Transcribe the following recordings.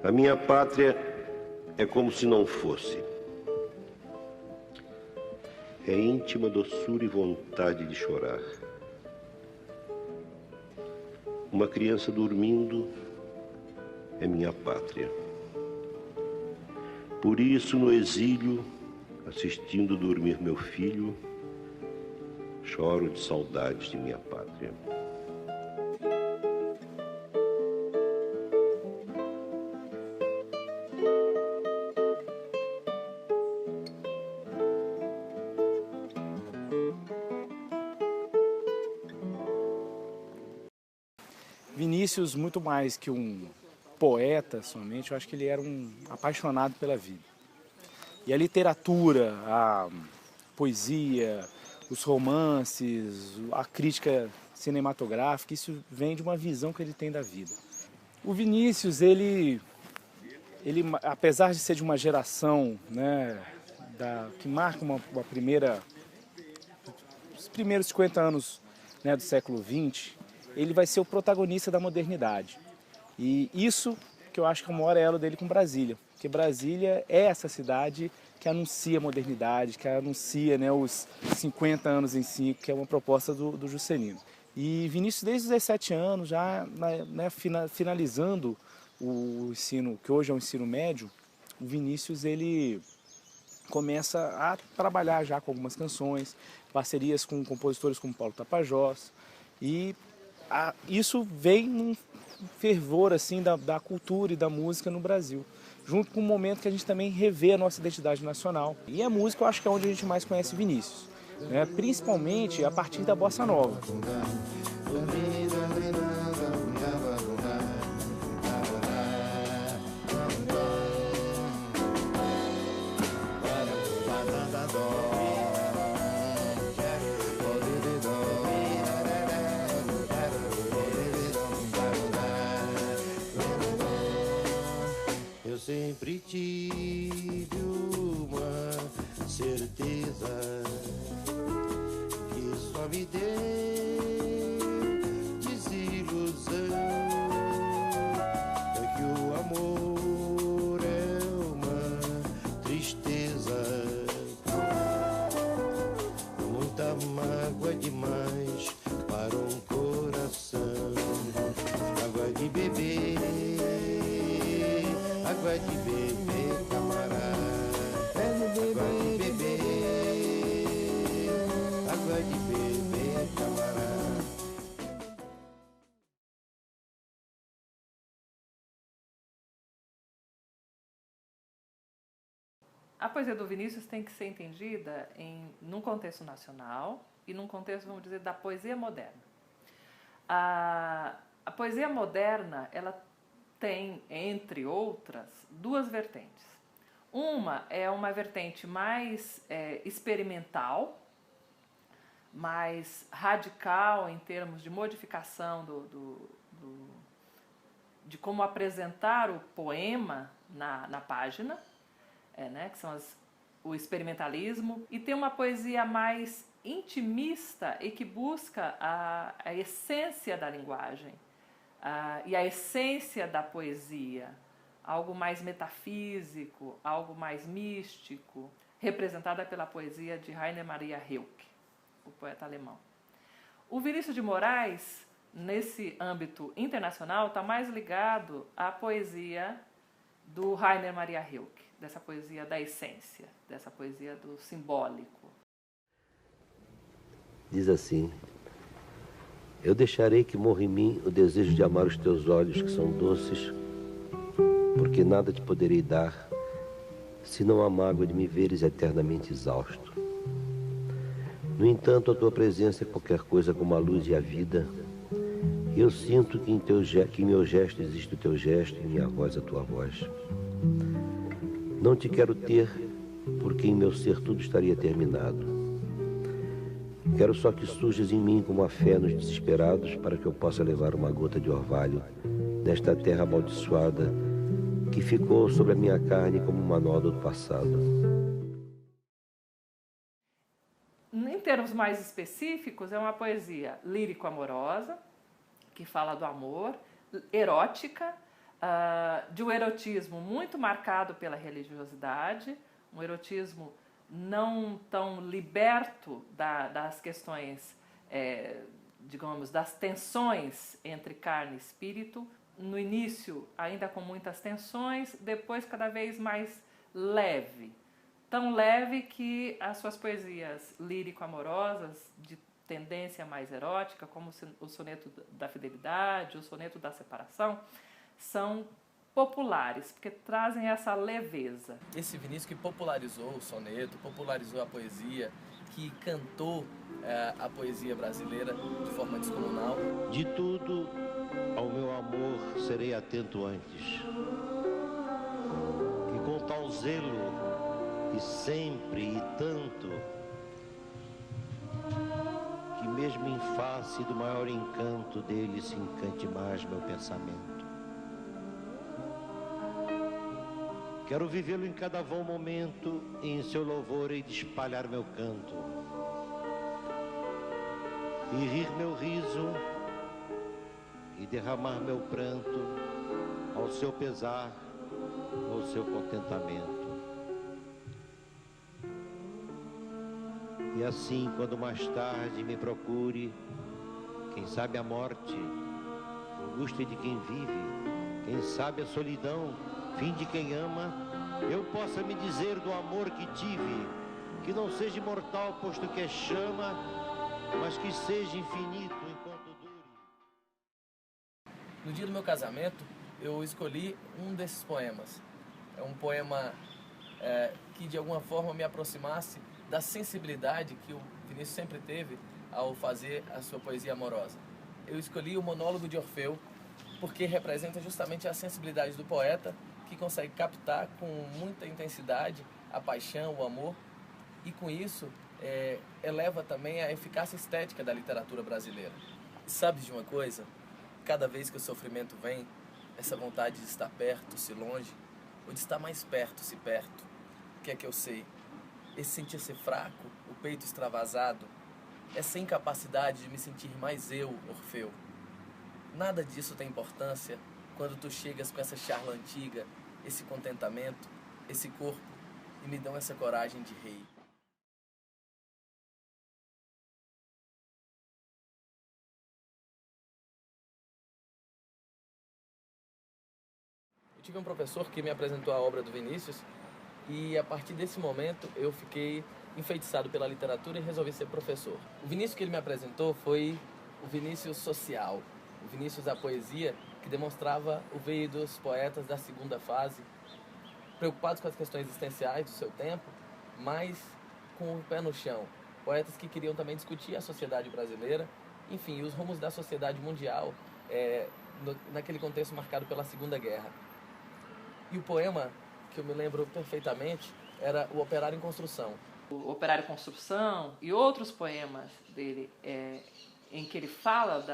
A minha pátria é como se não fosse. É íntima doçura e vontade de chorar. Uma criança dormindo é minha pátria. Por isso, no exílio, assistindo dormir meu filho, choro de saudades de minha pátria. Vinícius, muito mais que um poeta somente, eu acho que ele era um apaixonado pela vida. E a literatura, a poesia, os romances, a crítica cinematográfica, isso vem de uma visão que ele tem da vida. O Vinícius, ele apesar de ser de uma geração, né, que marca uma primeira, os primeiros 50 anos, né, do século XX, ele vai ser o protagonista da modernidade. E isso que eu acho que é o maior elo dele com Brasília, porque Brasília é essa cidade que anuncia a modernidade, que anuncia, né, os 50 anos em 5, que é uma proposta do Juscelino. E Vinícius, desde os 17 anos, já, né, finalizando o ensino, que hoje é o ensino médio, o Vinícius ele começa a trabalhar já com algumas canções, parcerias com compositores como Paulo Tapajós, e isso vem num fervor assim da cultura e da música no Brasil, junto com um momento que a gente também revê a nossa identidade nacional. E a música eu acho que é onde a gente mais conhece Vinícius, né? Principalmente a partir da bossa nova. Sempre tive uma certeza que só me deu desilusão, é que o amor é uma tristeza, muita mágoa demais para um coração, água de beber. Água de beber, camarada. Água de beber. Água de beber, camarada. A poesia do Vinícius tem que ser entendida num contexto nacional e num contexto, vamos dizer, da poesia moderna. A poesia moderna, ela tem, entre outras, duas vertentes. Uma é uma vertente mais experimental, mais radical em termos de modificação de como apresentar o poema na página, né, que são o experimentalismo, e tem uma poesia mais intimista e que busca a essência da linguagem. E a essência da poesia, algo mais metafísico, algo mais místico, representada pela poesia de Rainer Maria Rilke, o poeta alemão. O Vinícius de Moraes, nesse âmbito internacional, está mais ligado à poesia do Rainer Maria Rilke, dessa poesia da essência, dessa poesia do simbólico. Diz assim: eu deixarei que morra em mim o desejo de amar os teus olhos, que são doces, porque nada te poderei dar, senão a mágoa de me veres eternamente exausto. No entanto, a tua presença é qualquer coisa como a luz e a vida, e eu sinto que em meu gesto existe o teu gesto, em minha voz a tua voz. Não te quero ter, porque em meu ser tudo estaria terminado. Quero só que surjas em mim como a fé nos desesperados, para que eu possa levar uma gota de orvalho nesta terra amaldiçoada que ficou sobre a minha carne como uma nódoa do passado. Em termos mais específicos, é uma poesia lírico-amorosa, que fala do amor, erótica, de um erotismo muito marcado pela religiosidade, um erotismo não tão liberto das questões, digamos, das tensões entre carne e espírito. No início, ainda com muitas tensões, depois cada vez mais leve. Tão leve que as suas poesias lírico-amorosas, de tendência mais erótica, como o soneto da fidelidade, o soneto da separação, são populares, porque trazem essa leveza. Esse Vinícius que popularizou o soneto, popularizou a poesia, que cantou a poesia brasileira de forma descomunal. De tudo, ao meu amor serei atento antes. E com tal zelo, e sempre e tanto, que mesmo em face do maior encanto dele se encante mais meu pensamento. Quero vivê-lo em cada vão momento, e em seu louvor hei de espalhar meu canto. E rir meu riso, e derramar meu pranto, ao seu pesar, ao seu contentamento. E assim, quando mais tarde me procure, quem sabe a morte, angústia de quem vive, quem sabe a solidão, fim de quem ama, eu possa me dizer do amor que tive, que não seja imortal, posto que é chama, mas que seja infinito enquanto dure. No dia do meu casamento, eu escolhi um desses poemas. É um poema que de alguma forma me aproximasse da sensibilidade que o Vinícius sempre teve ao fazer a sua poesia amorosa. Eu escolhi o Monólogo de Orfeu porque representa justamente a sensibilidade do poeta, que consegue captar com muita intensidade a paixão, o amor, e com isso eleva também a eficácia estética da literatura brasileira. E sabe de uma coisa? Cada vez que o sofrimento vem, essa vontade de estar perto, se longe, ou de estar mais perto, se perto, o que é que eu sei? Esse sentir-se fraco, o peito extravasado, essa incapacidade de me sentir mais eu, Orfeu. Nada disso tem importância quando tu chegas com essa charla antiga, esse contentamento, esse corpo, e me dão essa coragem de rei. Eu tive um professor que me apresentou a obra do Vinícius, e a partir desse momento eu fiquei enfeitiçado pela literatura e resolvi ser professor. O Vinícius que ele me apresentou foi o Vinícius social, o Vinícius da poesia, que demonstrava o veio dos poetas da segunda fase, preocupados com as questões existenciais do seu tempo, mas com o pé no chão. Poetas que queriam também discutir a sociedade brasileira, enfim, os rumos da sociedade mundial, naquele contexto marcado pela Segunda Guerra. E o poema que eu me lembro perfeitamente era O Operário em Construção. O Operário em Construção e outros poemas dele, em que ele fala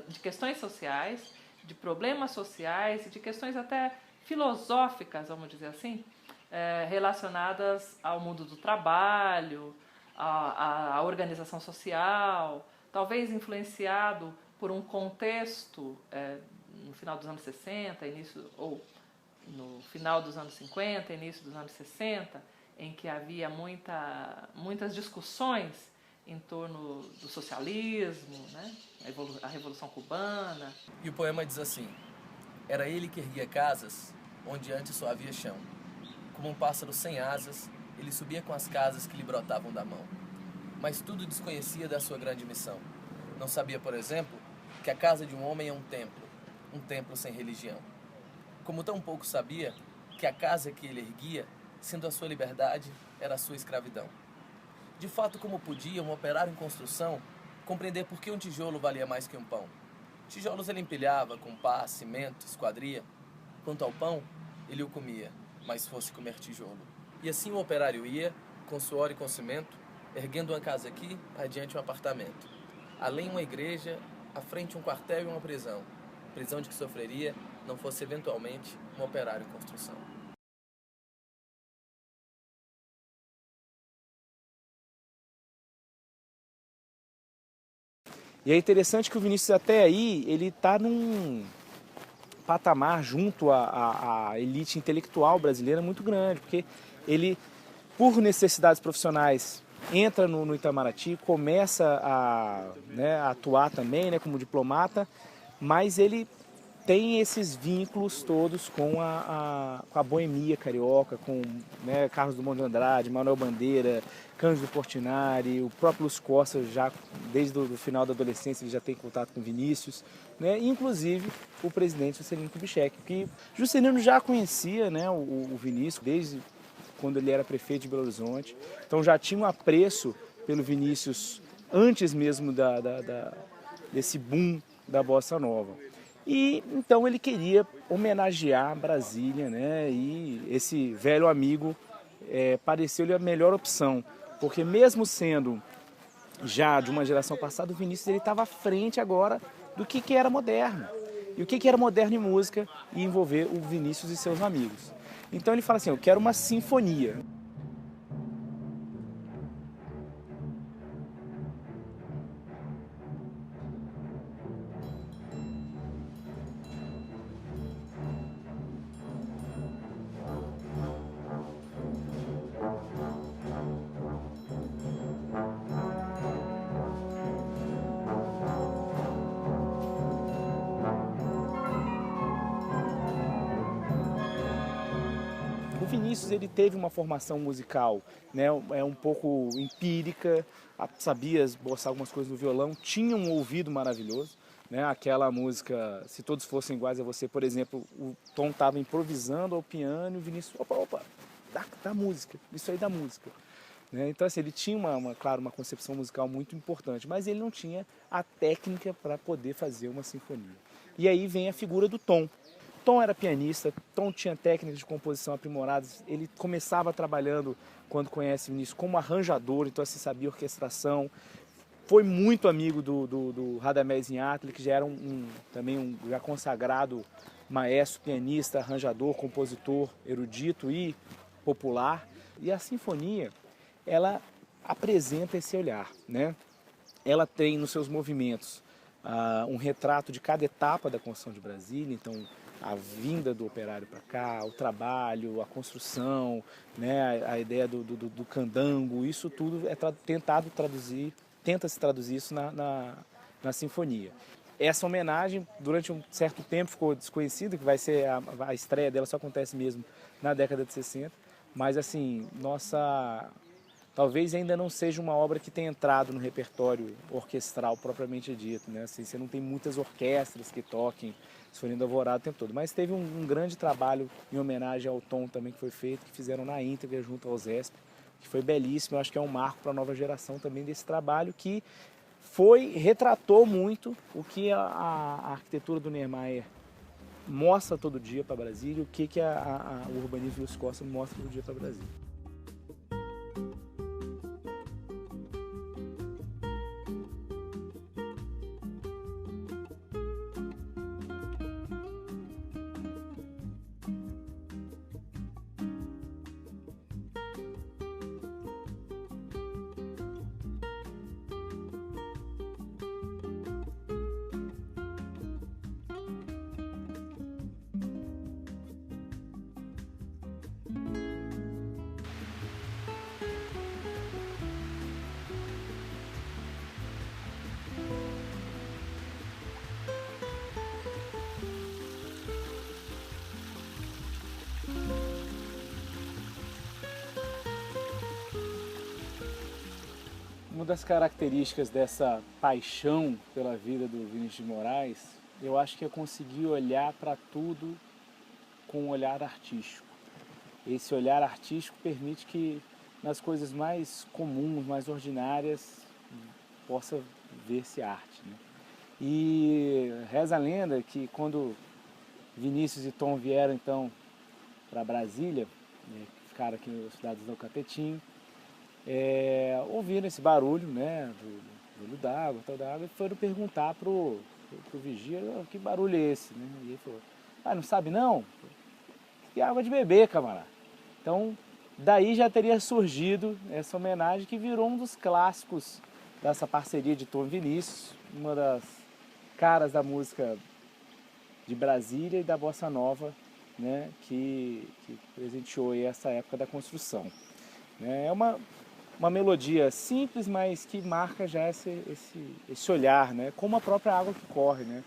de questões sociais, de problemas sociais e de questões até filosóficas, vamos dizer assim, relacionadas ao mundo do trabalho, à organização social, talvez influenciado por um contexto no final dos anos 60, ou no final dos anos 50, início dos anos 60, em que havia muitas discussões em torno do socialismo, né? A Revolução Cubana. E o poema diz assim: era ele que erguia casas onde antes só havia chão. Como um pássaro sem asas, ele subia com as casas que lhe brotavam da mão. Mas tudo desconhecia da sua grande missão. Não sabia, por exemplo, que a casa de um homem é um templo sem religião. Como tão pouco sabia que a casa que ele erguia, sendo a sua liberdade, era a sua escravidão. De fato, como podia um operário em construção compreender por que um tijolo valia mais que um pão? Tijolos ele empilhava com pá, cimento, esquadria. Quanto ao pão, ele o comia, mas fosse comer tijolo. E assim o operário ia, com suor e com cimento, erguendo uma casa aqui, adiante um apartamento. Além uma igreja, à frente um quartel e uma prisão. Prisão de que sofreria, não fosse eventualmente um operário em construção. E é interessante que o Vinícius até aí, ele está patamar junto à elite intelectual brasileira muito grande, porque ele, por necessidades profissionais, entra no Itamaraty, começa a atuar também, né, como diplomata, mas ele tem esses vínculos todos com a boemia carioca, com, né, Carlos Drummond de Andrade, Manuel Bandeira, Cândido Portinari, o próprio Lúcio Costa, já desde o final da adolescência ele já tem contato com Vinícius, né, inclusive o presidente Juscelino Kubitschek, que Juscelino já conhecia, né, o Vinícius desde quando ele era prefeito de Belo Horizonte, então já tinha um apreço pelo Vinícius antes mesmo desse boom da Bossa Nova. E então ele queria homenagear Brasília, né? E esse velho amigo pareceu-lhe a melhor opção, porque mesmo sendo já de uma geração passada, o Vinícius ele estava à frente agora do que era moderno. E o que era moderno em música e envolver o Vinícius e seus amigos. Então ele fala assim, eu quero uma sinfonia. O Vinícius ele teve uma formação musical, né, um pouco empírica, sabia boçar algumas coisas no violão, tinha um ouvido maravilhoso, né, aquela música Se Todos Fossem Iguais a Você, por exemplo, o Tom estava improvisando ao piano e o Vinícius, opa, dá música, isso aí dá música. Né? Então assim, ele tinha claro, uma concepção musical muito importante, mas ele não tinha a técnica para poder fazer uma sinfonia. E aí vem a figura do Tom. Tom era pianista, Tom tinha técnicas de composição aprimoradas, ele começava trabalhando, quando conhece o Vinícius, como arranjador, então assim, sabia orquestração, foi muito amigo do Radamés Inhatli, que já era também um já consagrado maestro, pianista, arranjador, compositor, erudito e popular. E a sinfonia, ela apresenta esse olhar, né? Ela tem nos seus movimentos um retrato de cada etapa da construção de Brasília, então a vinda do operário para cá, o trabalho, a construção, né, a ideia do candango, isso tudo é tenta-se traduzir isso na sinfonia. Essa homenagem, durante um certo tempo, ficou desconhecida, que vai ser a estreia dela só acontece mesmo na década de 60, mas assim, talvez ainda não seja uma obra que tenha entrado no repertório orquestral propriamente dito, né? Assim, você não tem muitas orquestras que toquem Sinfonia do Alvorada o tempo todo, mas teve um grande trabalho em homenagem ao Tom também que foi feito, que fizeram na íntegra junto ao Zesp, que foi belíssimo. Eu acho que é um marco para a nova geração também desse trabalho que retratou muito o que a arquitetura do Niemeyer mostra todo dia para Brasília, o que o urbanismo Lúcio Costa mostra todo dia para Brasília. Uma das características dessa paixão pela vida do Vinícius de Moraes, eu acho que é conseguir olhar para tudo com um olhar artístico. Esse olhar artístico permite que nas coisas mais comuns, mais ordinárias, possa ver-se arte, né? E reza a lenda que quando Vinícius e Tom vieram então para Brasília, ficaram aqui nas cidades do Capetinho, ouviram esse barulho, né, do olho d'água, tal d'água, e foram perguntar pro vigia, que barulho é esse, né? E ele falou, não sabe não? Que água de beber, camarada. Então, daí já teria surgido essa homenagem que virou um dos clássicos dessa parceria de Tom e Vinícius, uma das caras da música de Brasília e da Bossa Nova, né, que presenteou aí essa época da construção. É uma melodia simples, mas que marca já esse olhar, né, como a própria água que corre, né.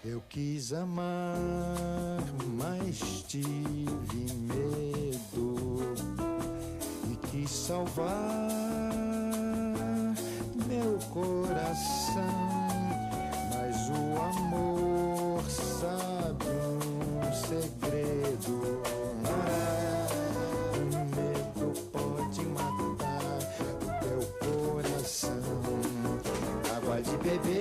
Eu quis amar, mas tive medo e quis salvar meu coração, mas o amor sabe um segredo. O medo pode matar o teu coração. Água de beber